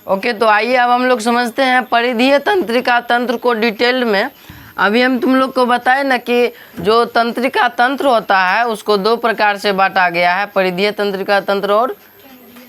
Okay, तो आइए अब हम लोग समझते हैं परिधीय तंत्रिका तंत्र को डिटेल में। अभी हम तुम लोग को बताए ना कि जो तंत्रिका तंत्र होता है उसको दो प्रकार से बांटा गया है, परिधीय तंत्रिका तंत्र और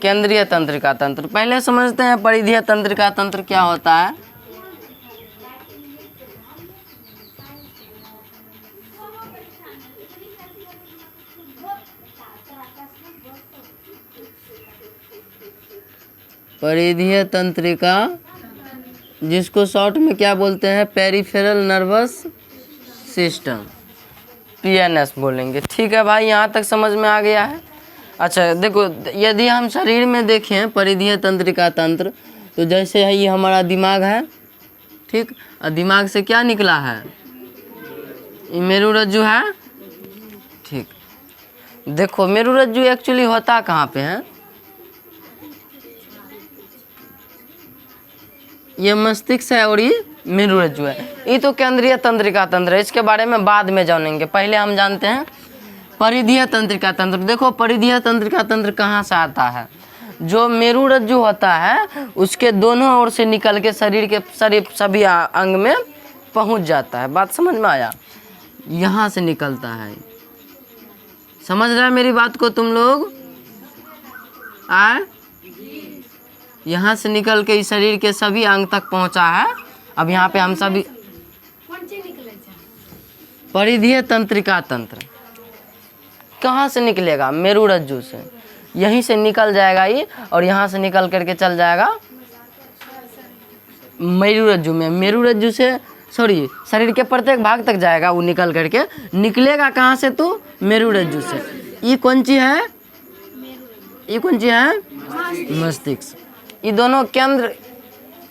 केंद्रीय तंत्रिका तंत्र। पहले समझते हैं परिधीय तंत्रिका तंत्र क्या होता है। परिधीय तंत्रिका, जिसको शॉर्ट में क्या बोलते हैं, पेरिफेरल नर्वस सिस्टम, पीएनएस बोलेंगे। ठीक है भाई, यहाँ तक समझ में आ गया है। अच्छा देखो, यदि हम शरीर में देखें परिधीय तंत्रिका तंत्र, तो जैसे है ये हमारा दिमाग है, ठीक, और दिमाग से क्या निकला है, ये मेरुरज्जु है, ठीक। देखो मेरुरज्जु एक्चुअली होता कहाँ पे है, ये मस्तिष्क है और ये मेरुरज्जु है। ये तो केंद्रीय तंत्रिका तंत्र है, इसके बारे में बाद में जानेंगे। पहले हम जानते हैं परिधीय तंत्रिका तंत्र। देखो परिधीय तंत्रिका तंत्र कहाँ से आता है, जो मेरुरज्जु होता है उसके दोनों ओर से निकल के शरीर के सभी अंग में पहुंच जाता है। बात समझ में आया, यहाँ से निकलता है। समझ रहे हैं मेरी बात को तुम लोग? यहाँ से निकल के इस शरीर के सभी अंग तक पहुँचा है। अब यहाँ पे हम सभी परिधीय तंत्रिका तंत्र कहाँ से निकलेगा, मेरुरज्जु से, यहीं से निकल जाएगा ये, और यहाँ से निकल करके चल जाएगा मेरुरज्जु में। मेरुरज्जु से सॉरी शरीर के प्रत्येक भाग तक जाएगा, वो निकल करके निकलेगा कहाँ से, तो मेरुरज्जु से। ये कौन ची है, ये कौन ची है, मस्तिष्क। ये दोनों केंद्र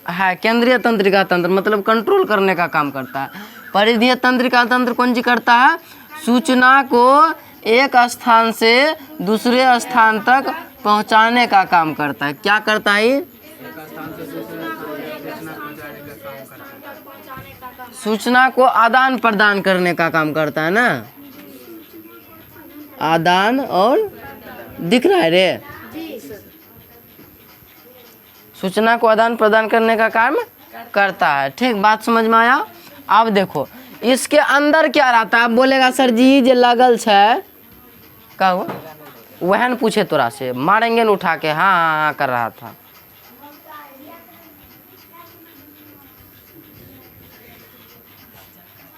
है, केंद्रीय तंत्रिका तंत्र मतलब कंट्रोल करने का काम करता है। परिधीय तंत्रिका तंत्र कौन सी करता है, सूचना को एक स्थान से दूसरे स्थान तक पहुंचाने का काम करता है। क्या करता है, सूचना को आदान प्रदान करने का काम करता है ना, आदान और दिख रहा है रे, सूचना को आदान प्रदान करने का काम करता है। ठीक, बात समझ में आया। अब देखो इसके अंदर क्या रहता है, बोलेगा सर जी जे लगल है का हुआ, वह पूछे तोरा से, मारेंगे न उठा के, हाँ हाँ हाँ कर रहा था।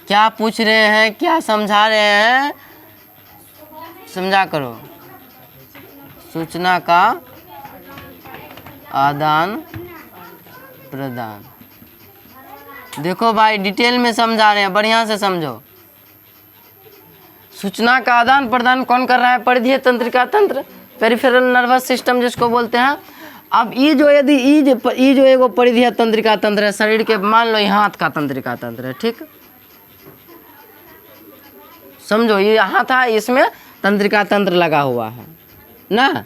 क्या पूछ रहे हैं, क्या समझा रहे हैं, समझा करो। सूचना का आदान प्रदान, देखो भाई डिटेल में समझा रहे हैं, बढ़िया से समझो। सूचना का आदान प्रदान कौन कर रहा है, परिधीय तंत्रिका तंत्र, पेरिफेरल नर्वस सिस्टम जिसको बोलते हैं। अब ये जो यदि ये जो एगो परिधीय तंत्रिका तंत्र है शरीर के, मान लो ये हाथ का तंत्रिका तंत्र है, ठीक, समझो ये हाथ है, इसमें तंत्रिका तंत्र लगा हुआ है ना,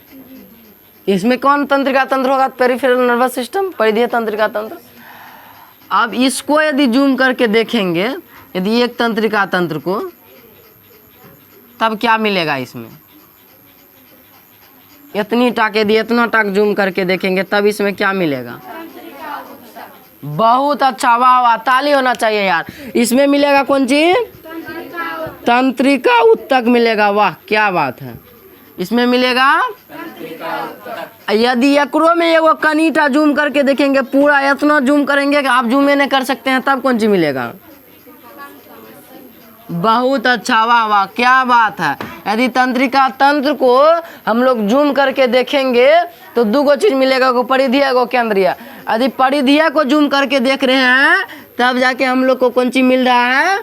इसमें कौन तंत्रिका तंत्र होगा, पेरिफेरल नर्वस सिस्टम, परिधीय तंत्रिका तंत्र। अब इसको यदि जूम करके देखेंगे, यदि एक तंत्रिका तंत्र को, तब क्या मिलेगा इसमें, इतनी टाक यदि इतना टाक जूम करके देखेंगे तब इसमें क्या मिलेगा, बहुत अच्छा, वाह वाह, ताली होना चाहिए यार। इसमें मिलेगा कौन चीज, तंत्रिका उत्तक मिलेगा, वाह क्या बात है, इसमें मिलेगा। यदि एकरो में एगो कनीटा जूम करके देखेंगे, पूरा इतना जूम करेंगे कि आप जूम नहीं कर सकते हैं, तब कौन सी मिलेगा, बहुत अच्छा, वाह वाह क्या बात है। यदि तंत्रिका तंत्र को हम लोग जूम करके देखेंगे तो दो गो चीज मिलेगा, को परिधीय को केंद्रीय। यदि परिधीय को जूम करके देख रहे हैं तब जाके हम लोग को कौन चीज मिल रहा है,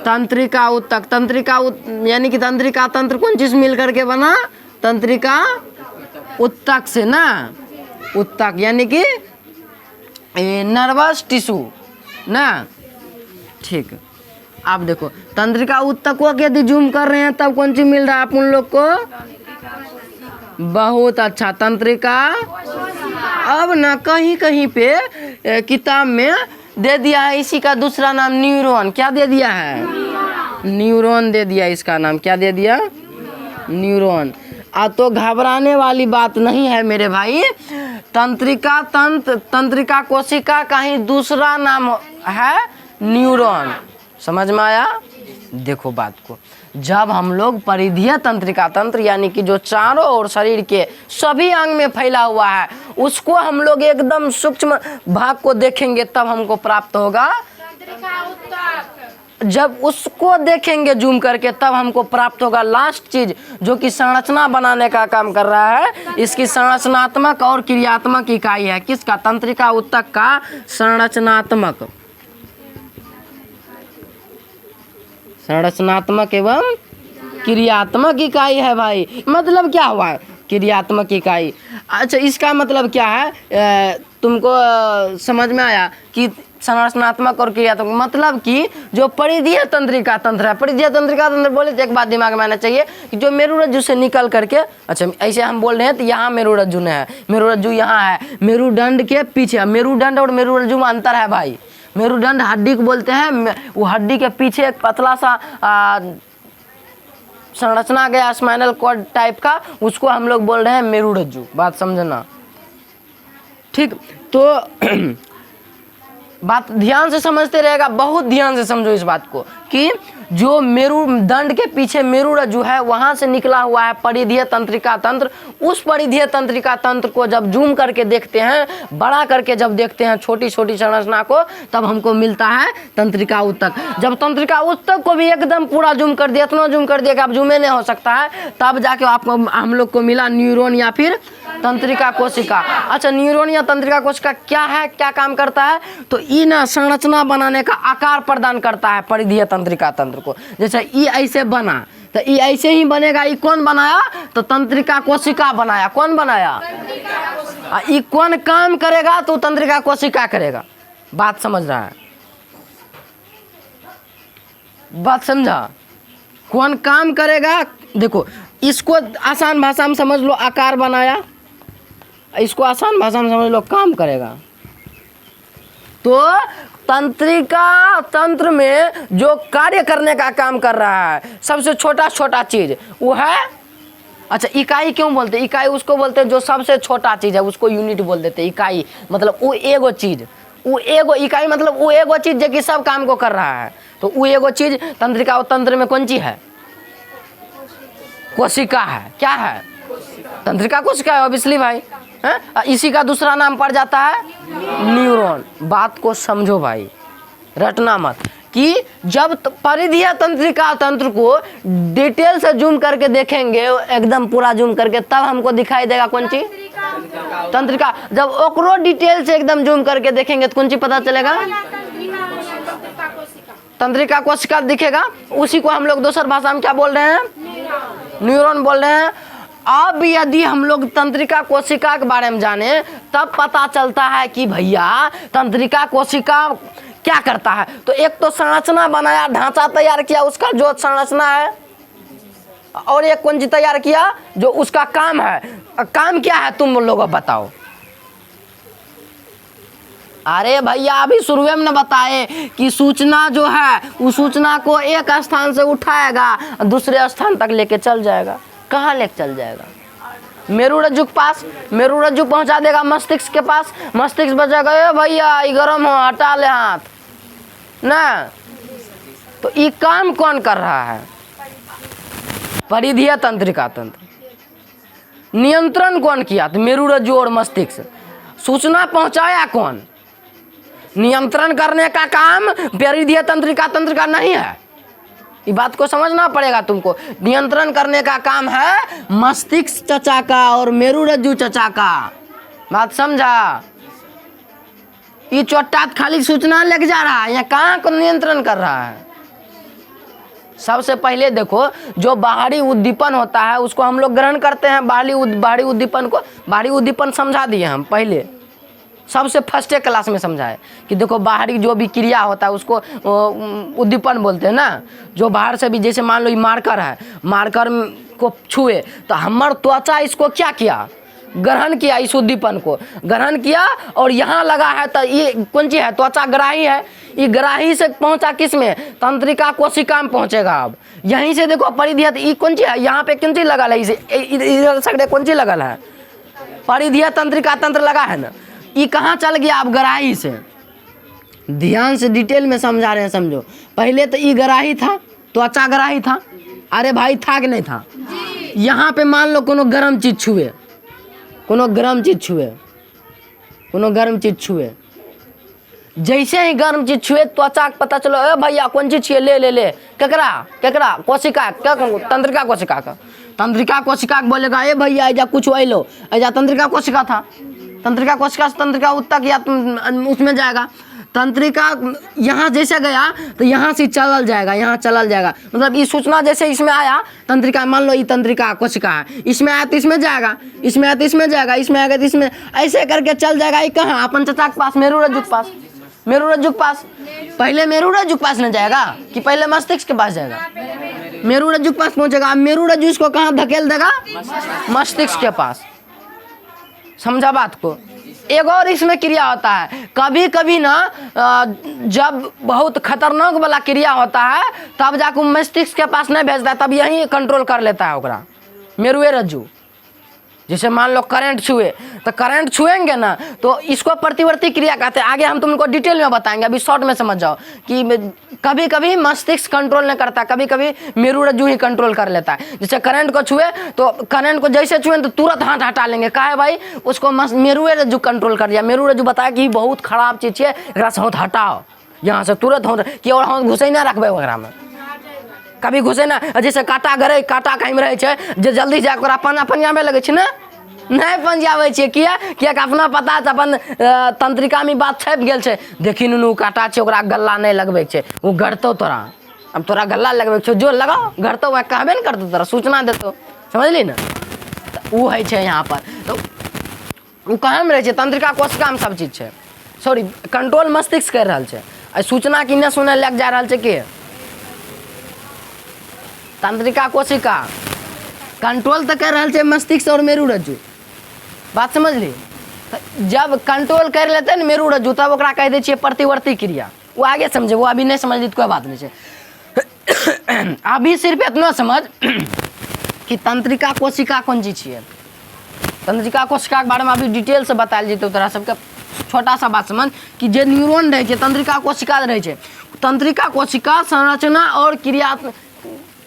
तंत्रिका उत्तक। यानी कि तंत्रिका तंत्र कौन चीज मिल करके बना, तंत्रिका उत्तक से ना, उत्तक यानी कि नर्वस टिश्यू ना, ठीक। आप देखो तंत्रिका उत्तक को यदि जूम कर रहे हैं तब कौन चीज मिल रहा है अपन लोग को, बहुत अच्छा, तंत्रिका। अब ना कहीं कहीं पे किताब में दे दिया है इसी का दूसरा नाम न्यूरॉन, क्या दे दिया है, न्यूरॉन दे दिया, इसका नाम क्या दे दिया, न्यूरॉन। तो घबराने वाली बात नहीं है मेरे भाई, तंत्रिका तंत्र, तंत्रिका कोशिका का ही दूसरा नाम है न्यूरॉन। समझ में आया? देखो बात को, जब हम लोग परिधीय तंत्रिका तंत्र यानी कि जो चारों ओर शरीर के सभी अंग में फैला हुआ है उसको हम लोग एकदम सूक्ष्म भाग को देखेंगे तब हमको प्राप्त होगा। जब उसको देखेंगे जूम करके तब हमको प्राप्त होगा लास्ट चीज जो कि संरचना बनाने का काम कर रहा है। इसकी संरचनात्मक और क्रियात्मक इकाई है किसका? तंत्रिका ऊतक का संरचनात्मक एवं क्रियात्मक इकाई है भाई। मतलब क्या हुआ? क्रियात्मक इकाई। अच्छा, इसका मतलब क्या है? तुमको समझ में आया कि संरचनात्मक और क्रियात्मक मतलब कि जो परिधीय तंत्रिका तंत्र है, परिधीय तंत्रिका तंत्र बोले तो एक बात दिमाग में आना चाहिए कि जो मेरुरज्जु से निकल करके, अच्छा ऐसे हम बोल रहे हैं तो यहाँ मेरुरज्जु नहीं है, मेरुरज्जु यहाँ है, मेरुदंड के पीछे। मेरुदंड और मेरुरज्जु में अंतर है भाई। मेरुदंड हड्डी को बोलते हैं, वो हड्डी के पीछे एक पतला सा संरचना गया स्पाइनल कॉर्ड टाइप का, उसको हम लोग बोल रहे हैं मेरुरज्जु। बात समझना ठीक? तो बात ध्यान से समझते रहेगा, बहुत ध्यान से समझो इस बात को कि जो मेरुदंड के पीछे मेरुरज्जु है वहां से निकला हुआ है परिधीय तंत्रिका तंत्र। उस परिधीय तंत्रिका तंत्र को जब जूम करके देखते हैं, बड़ा करके जब देखते हैं छोटी छोटी संरचना को, तब हमको मिलता है तंत्रिका ऊतक। जब तंत्रिका ऊतक को भी एकदम पूरा जूम कर दिया, इतना जूम कर दिया कि आप जूमे नहीं हो सकता है, तब जाके आपको हम लोग को मिला न्यूरॉन या फिर तंत्रिका कोशिका। अच्छा, न्यूरॉन या तंत्रिका कोशिका क्या है, क्या काम करता है? तो ई ना संरचना बनाने का आकार प्रदान करता है परिधीय तंत्रिका तंत्र को। जैसे ई ऐसे बना तो ई ऐसे ही बनेगा। ई कौन बनाया? तो तंत्रिका कोशिका बनाया। कौन बनाया? ई कौन काम करेगा? तो तंत्रिका कोशिका करेगा। बात समझ रहा है? बात समझा? कौन काम करेगा? देखो, इसको आसान भाषा में समझ लो, आकार बनाया। इसको आसान भाषा में समझ लो, काम करेगा। तो तंत्रिका तंत्र में जो कार्य करने का काम कर रहा है, सबसे छोटा छोटा चीज वो है। अच्छा, इकाई क्यों बोलते हैं? इकाई उसको बोलते हैं जो सबसे छोटा चीज है, उसको यूनिट बोल देते हैं। इकाई मतलब वो एगो चीज, वो एगो इकाई मतलब वो एगो चीज जो कि सब काम को कर रहा है। तो वो एगो चीज तंत्रिका तंत्र में कौन चीज है? कोशिका है। क्या है? तंत्रिका कोशिका है ऑब्वियसली भाई। इसी का दूसरा नाम पड़ जाता है न्यूरॉन। बात को समझो भाई, रटना मत कि जब परिधीय तंत्रिका तंत्र को डिटेल से जूम करके देखेंगे, एकदम पूरा जूम करके, तब हमको दिखाई देगा कौन चीज? तंत्रिका। जब ओकरो डिटेल से एकदम जूम करके देखेंगे तो कौन चीज पता चलेगा? तंत्रिका कोशिका दिखेगा। उसी को हम लोग दूसर भाषा में क्या बोल रहे हैं? न्यूरॉन बोल रहे हैं। अब यदि हम लोग तंत्रिका कोशिका के बारे में जाने तब पता चलता है कि भैया तंत्रिका कोशिका क्या करता है। तो एक तो संरचना बनाया, ढांचा तैयार किया उसका जो संरचना है, और एक कौन चीज तैयार किया जो उसका काम है। काम क्या है तुम लोग बताओ? अरे भैया अभी शुरू में न बताए कि सूचना जो है उस सूचना को एक स्थान से उठाएगा दूसरे स्थान तक लेके चल जाएगा। कहाँ लेके चल जाएगा? मेरुरज्जु के पास, मेरुरज्जु पहुंचा देगा मस्तिष्क के पास, मस्तिष्क बचेगा ए भैया ये गरम हो, हटा ले हाथ ना। तो ये काम कौन कर रहा है? परिधीय तंत्रिका तंत्र। नियंत्रण कौन किया? तो मेरुरज्जु और मस्तिष्क। सूचना पहुंचाया कौन? नियंत्रण करने का काम परिधीय तंत्रिका तंत्र का नहीं है। ये बात को समझना पड़ेगा तुमको। नियंत्रण करने का काम है मस्तिष्क चचा का और मेरुरज्जु चचा का। बात समझा? ये चोटा खाली सूचना लेके जा रहा है, यहाँ कहाँ को नियंत्रण कर रहा है? सबसे पहले देखो, जो बाहरी उद्दीपन होता है उसको हम लोग ग्रहण करते हैं। बाहरी उद्दीपन को, बाहरी उद्दीपन समझा दिए हम पहले, सबसे फर्स्ट क्लास में समझाए कि देखो बाहरी जो भी क्रिया होता है उसको उद्दीपन बोलते हैं ना। जो बाहर से भी, जैसे मान लो ये मार्कर है, मार्कर को छुए तो हमार त्वचा इसको क्या किया? ग्रहण किया, इस उद्दीपन को ग्रहण किया और यहाँ लगा है तो ये कौन सी है? त्वचा ग्राही है। ये ग्राही से पहुंचा किस में? तंत्रिका कोशिका में पहुंचेगा। अब यहीं से देखो परिधीय, ये कौन सी है? यहाँ पे कौन सी लगल है? इसे इधर सगड़े कौन सी लगल है? परिधीय तंत्रिका तंत्र लगा है ना, ये कहाँ चल गया अब गराही से। ध्यान से डिटेल में समझा रहे हैं, समझो। पहले तो ये गराही था, त्वचा गराही था। अरे भाई था कि नहीं था? यहाँ पे मान लो कोनो गर्म चीज छुए, कोनो गर्म चीज छुए, कोनो गर्म चीज छुए, जैसे ही गर्म चीज छुए त्वचा के पता चलो, ए भैया कौन चीज छुए, ले ले ले, केकरा केकरा, कोशिका, क्या तंत्रिका कोशिका का। तंत्रिका कोशिका के बोलेगा ए भैया ऐजा कुछ वैलो, ऐजा तंत्रिका कोशिका था। तंत्रिका कोशिका से तंत्रिका उत्तक या उसमें जाएगा। तंत्रिका यहाँ जैसे गया तो यहाँ से चलल जाएगा, यहाँ चलल जाएगा, मतलब ये सूचना जैसे इसमें आया तंत्रिका, मान लो ये तंत्रिका कोशिका है, इसमें आया तो इसमें जाएगा, इसमें आया तो इसमें जाएगा, इसमें आएगा तो इसमें, ऐसे करके चल जाएगा। ये कहाँ? अपन चचा के पास, मेरू रज्जु के पास, मेरू रज्जु के पास। पहले मेरू रज्जु के पास न जाएगा कि पहले मस्तिष्क के पास जाएगा? मेरू रज्जु के पास पहुंचेगा। मेरू रज्जु इसको कहाँ धकेल देगा? मस्तिष्क के पास। समझा बात को? एक और इसमें क्रिया होता है, कभी कभी ना जब बहुत खतरनाक वाला क्रिया होता है तब जाकर मस्तिष्क के पास नहीं भेजता है, तब यही कंट्रोल कर लेता है ओकरा मेरुए रज्जु। जैसे मान लो करंट छुए, तो करंट छुएंगे ना तो इसको प्रतिवर्ती क्रिया कहते हैं। आगे हम तुमको डिटेल में बताएंगे, अभी शॉर्ट में समझ जाओ कि कभी कभी मस्तिष्क कंट्रोल नहीं करता, कभी कभी मेरू रज्जु ही कंट्रोल कर लेता है। जैसे करंट को छुए तो करंट को जैसे छुए तो तुरंत हाथ हटा लेंगे, कहा है भाई उसको मेरू रज्जु कंट्रोल कर दिया। मेरू रज्जु बताया कि बहुत खराब चीज है, एकरा से हाथ हटाओ, यहाँ से तुरंत हाथ कि और हाथ घुसे ना रखबे ओकरा में, कभी घुसे ना। जैसे काटा गरे, काटा कहीं रहे छे, जे जल्दी जाके ओकरा पन्ना पनियामे लगे छे ना, नहीं पंजाबे छे। किया अपना पता है अपन तंत्रिका में बात छप गेल छे, देखी नुनू काटा छे, ओकरा गल्ला नहीं लगबे छे, वो गड़तो तोरा। अब तोरा गल्ला लगबे छे, जो लगाओ गड़तो, वह कहबे न करतो, तोरा सूचना देतो, समझली ना। वो है छे यहाँ पर, तो वो कहाँ में रहे छे? तंत्रिका कोशिका में सब चीज छे। सॉरी, कंट्रोल मस्तिष्क कर रहा छे, सूचना की न सुने लग जा रहा छे के तंत्रिका कोशिका कंट्रोल तो कर रहा छे मस्तिष्क और मेरू रज्जु। बात समझ ली? जब कंट्रोल कर लेते हैं मेरू रज्जु तब ओकरा कह दे प्रतिवर्ती क्रिया। वो आगे समझे, वो अभी नहीं समझ ली तो कोई बात नहीं है। अभी सिर्फ इतना समझ कि तंत्रिका कोशिका कौन चीज है। तंत्रिका कोशिका के बारे में अभी डिटेल से बतायल जेते तोरा सबके। छोटा सा बात समझ कि जे न्यूरॉन रहे छे तंत्रिका कोशिका रहे छे, तंत्रिका कोशिका संरचना और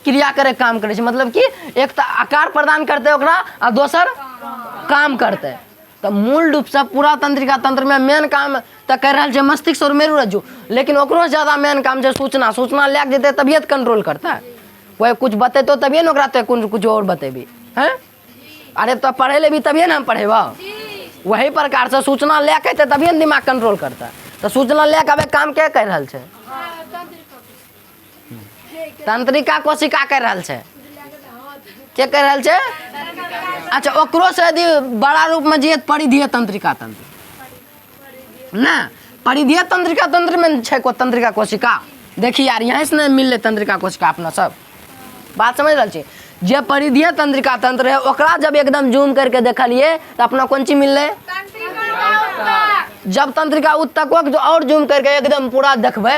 क्रिया करे काम करे छे, मतलब कि एक तो आकार प्रदान करते ओकरा और दोसर काम करते। तो मूल रूप से पूरा तंत्रिका तंत्र में मेन काम तो कर रहा है मस्तिष्क और मेरू रज्जु, लेकिन ओकरो ज्यादा मेन काम है सूचना ले जेते तबियत कंट्रोल करता है। कोई कुछ बते तो तभिए ना ओकरा तो कुछ और बतेबी हैं। अरे तो पढ़े ले भी तभिए ना हम पढ़ेबा। वही प्रकार से सूचना ले के तभिए ना दिमाग कंट्रोल करता है। तो सूचना ले के काम क्या कर रहा है? तंत्रिका कोशिका कर रहा है, क्या कर रहा है? अच्छा, ओकरो से यदि बड़ा रूप में जे परिधीय तंत्रिका तंत्र ना, परिधीय तंत्रिका तंत्र में छे को तंत्रिका कोशिका। देखिए यार, यहाँ से नहीं मिल तंत्रिका कोशिका, अपना सब बात समझ रहा छे। जे परिधीय तंत्रिका तंत्र है ओकरा जब एकदम जूम करके देखलिए तो अपना कौन चीज मिल रहे? जब तंत्रिका उत्तक और जूम करके एकदम पूरा देखबे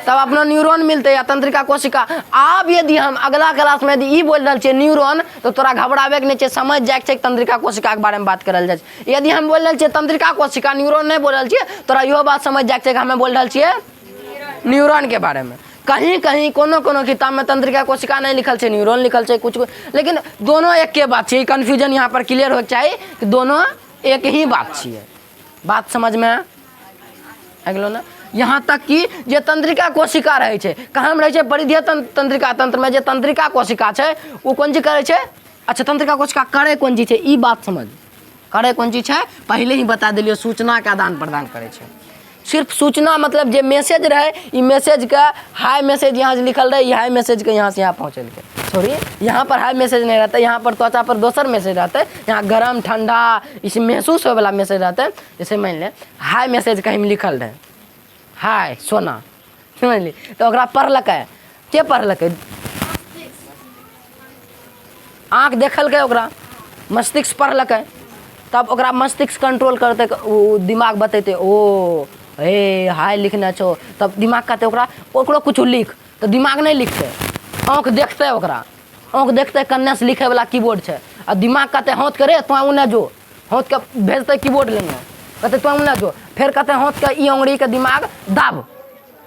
तब अपना न्यूरॉन मिलते या तंत्रिका कोशिका। अब यदि हम अगला क्लास में यदि ई बोल रहे छे न्यूरॉन तो तोरा घबरावे के नहीं छे, समझ जाए छे तंत्रिका कोशिका के बारे में बात करल जाए। यदि हम बोल रहे छे तंत्रिका कोशिका, न्यूरॉन नहीं बोल रहे छे, तोरा इहो बात समझ जाए छे कि हमें बोल रहे छे न्यूरॉन के बारे में। कहीं कहीं कोनो किताब में तंत्रिका कोशिका नहीं लिखल छे, न्यूरॉन लिखल छे कुछ, लेकिन दोनों एक के बात छे। कंफ्यूजन यहाँ पर क्लियर हो चाहिए कि दोनों एक ही बात छे। बात समझ में आ गेलो ना? यहाँ तक कि जे तंत्रिका कोशिका रहे छे कहाँ में रहे छे? परिधीय तंत्रिका तंत्र में। जे तंत्रिका कोशिका छे वो कौन चीज करे छे? अच्छा, तंत्रिका कोशिका करे कौन चीज छे? ई बात समझ, करे कौन चीज छे पहले ही बता दिलियो, सूचना का आदान प्रदान करे छे। सिर्फ सूचना मतलब जे मैसेज रहे, ई मैसेज का हाई मैसेज यहाँ से लिखल रहे, हाई मैसेज के यहाँ से यहाँ पहुँचल के। सॉरी, यहाँ पर हाई मैसेज नहीं रहता, यहाँ पर त्वचा पर दोसर मैसेज रहता है, यहाँ गर्म ठंडा इसे महसूस हो वाला मैसेज रहता है। जैसे मान ले हाई मैसेज कहीं लिखल रहे, हाय सोना, समझली, तो ओकरा पढ़लकै के पढ़लकै? आँख देखलकै, ओकरा मस्तिष्क पढ़लकै, तब ओकरा मस्तिष्क कंट्रोल करते, वो दिमाग बतेते ओ हे हाय लिखना छो, तब दिमाग कहते ओकरो कुछ लिख, तो दिमाग नहीं लिखते, आँख देखते, ओकरा आँख देखते कन्ने से लिखे वाला कीबोर्ड है। और दिमाग कहते हाथ करे तो उन्हें जो हाथ के भेजते कीबोर्ड लेंगे कहते तो उन्हें जो फिर कहते हाथ के ई अंगुरी के दिमाग दाब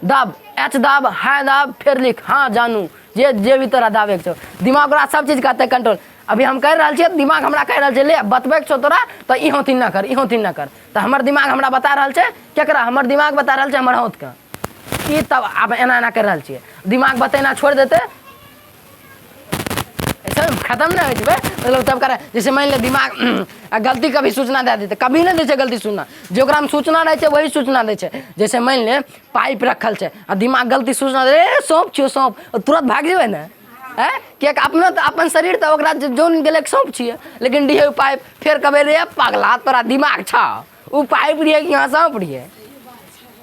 दाब एच दाब हाय दाब फिर लिख हाँ जानू जे भी तोरा दाबे के छो दिमाग ओकरा सब चीज कहते कंट्रोल। अभी हम कह रहा छियै दिमाग हमरा कह रहा छै ले बतबे के छो तोरा तो ई होती ना कर ई होती ना कर तो हमर दिमाग हमरा बता रहा छै केकरा हमर दिमाग बता रहा छै हमर हाथ के ई तब आब एना एना कर रहा छियै दिमाग बतेना छोड़ देते ऐसा खत्म नहीं हो जाए मतलब तब करे जैसे मान ले दिमाग गलती कभी सूचना दे देते कभी नहीं दै छै गलती सूचना जो सूचना रहे छै वही सूचना दै छै। जैसे मान ले पाइप रखल छै आ दिमाग गलती सूचना दे सौंप छियो सौंप तुरंत भाग जेबै ने है कियाकि अपना तो अपन शरीर तो ओकरा जोन गेलै सौंप छियै लेकिन दिहे पाइप फिर कबे रे पगला तोरा दिमाग छा उ पाइप रहिए कि यहाँ सौंप रहिए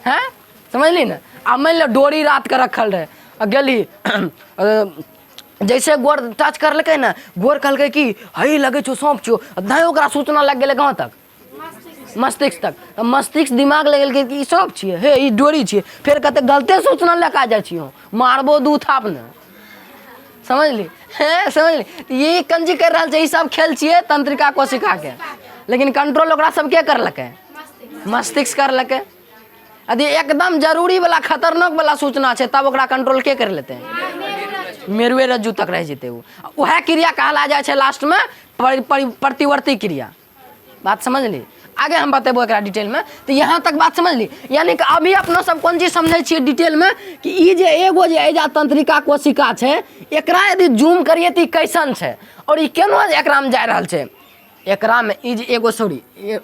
हैं समझली ना। आ मान ले डोरी रात के रखल रहे आ गेली जैसे गोर टच करलकै ना गोर कहलकै कि हई लगे छो सौंप छो नहीं ओकरा सूचना लग गेलै कहाँ तक मस्तिष्क तक मस्तिष्क दिमाग लगेलकै कि ई सौंप छियै हे ई डोरी छियै फिर कहते गलते सूचना लेके आ जाइ छियो मारबो दू थाप ने समझली है समझली ये कंजी कर रहा है ई सब खेल छियै तंत्रिका कोशिका के लेकिन कंट्रोल ओकरा सब के करलकै मस्तिष्क करलकै। यदि एकदम जरूरी वाला खतरनाक वाला सूचना छै तब ओकरा कंट्रोल के कर लेते हैं मेरुए रज्जू तक रह जेते वह क्रिया कहला जाए छै लास्ट में प्रतिवर्ती क्रिया। बात समझ ली आगे हम बतेबो एकरा डिटेल में तो यहाँ तक बात समझ ली यानी कि अभी अपना सब कौन चीज समझे छियै डिटेल में कि ई जे एगो जे एजा तंत्रिका कोशिका छै एकरा यदि जूम करिए तो कैसन छै और ई केना एकरा में जा रहल छै एकरा में ई जे एगो सॉरी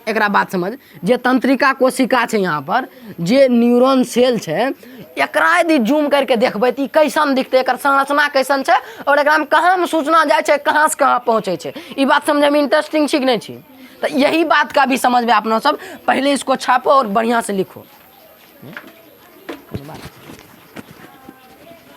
एकरा बात समझ जे तंत्रिका कोशिका छै यहाँ पर जे न्यूरॉन सेल छै एकरा यदि जूम करके देखबै तो कैसन दिखते एकर संरचना कैसन छै और एकरा में कहाँ में सूचना जाए छै कहाँ से कहाँ पहुँचे छै ई बात समझे में इंटरेस्टिंग छी कि नहीं छी तो यही बात का भी समझ में अपना सब पहले इसको छापो और बढ़िया से लिखो।